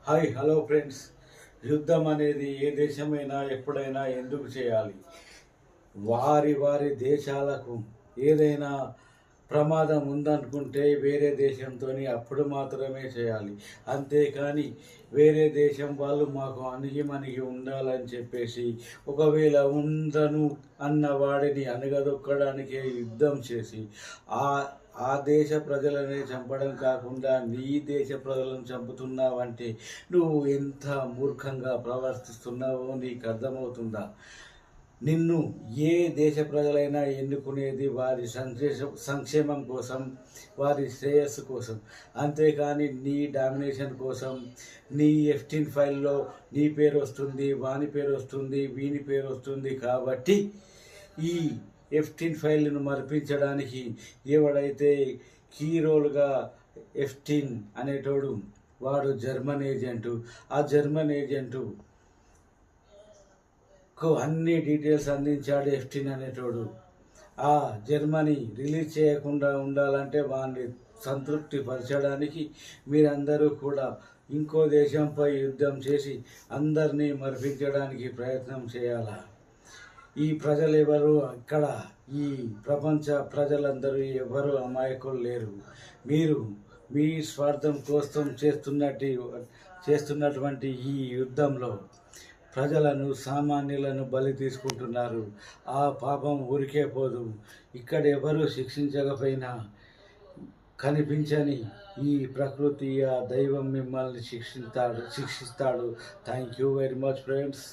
Hi hello friends. యుద్ధం అనేది ఏ దేశమైనా ఎప్పుడైనా ఎందుకు చేయాలి? వారి వారి దేశాలకు ఏదైనా ప్రమాదం ఉందనుకుంటే వేరే దేశంతో అప్పుడు మాత్రమే చేయాలి. అంతేకాని వేరే దేశం వాళ్ళు మాకు అణిగి ఉండాలని చెప్పేసి ఒకవేళ ఉండను అన్న వాడిని అణగదొక్కడానికే యుద్ధం చేసి ఆ ఆ దేశ ప్రజలనే చంపడం కాకుండా నీ దేశ ప్రజలను చంపుతున్నావంటే నువ్వు ఎంత మూర్ఖంగా ప్రవర్తిస్తున్నావో నీకు అర్థమవుతుందా? నిన్ను ఏ దేశ ప్రజలైనా ఎన్నుకునేది వారి సంక్షేమం కోసం, వారి శ్రేయస్సు కోసం. అంతేకాని నీ డామినేషన్ కోసం, నీ F-15 ఫైల్లో నీ పేరు వస్తుంది, వాని పేరు వస్తుంది, వీని పేరు వస్తుంది కాబట్టి ఈ F-15 ఫైల్ను మరిపించడానికి ఎవడైతే హీరోలుగా F-15 అనేటోడు వాడు జర్మన్ ఏజెంటు. ఆ జర్మన్ ఏజెంటు అన్ని డీటెయిల్స్ అందించాడు F-15 అనేటోడు. ఆ జర్మనీ రిలీజ్ చేయకుండా ఉండాలంటే వాడిని సంతృప్తి పరచడానికి మీరందరూ కూడా ఇంకో దేశంపై యుద్ధం చేసి అందరినీ మరిపించడానికి ప్రయత్నం చేయాలా? ఈ ప్రజలు ఎవరు? ఇక్కడ ఈ ప్రపంచ ప్రజలందరూ ఎవరు అమాయకులు లేరు. మీరు మీ స్వార్థం కోసం చేస్తున్నటువంటి ఈ యుద్ధంలో ప్రజలను, సామాన్యులను బలి తీసుకుంటున్నారు. ఆ పాపం ఊరికే పోదు. ఇక్కడ ఎవరు శిక్షించకపోయినా కనిపించని ఈ ప్రకృతి, ఆ దైవం మిమ్మల్ని శిక్షిస్తాడు. Thank you very much friends.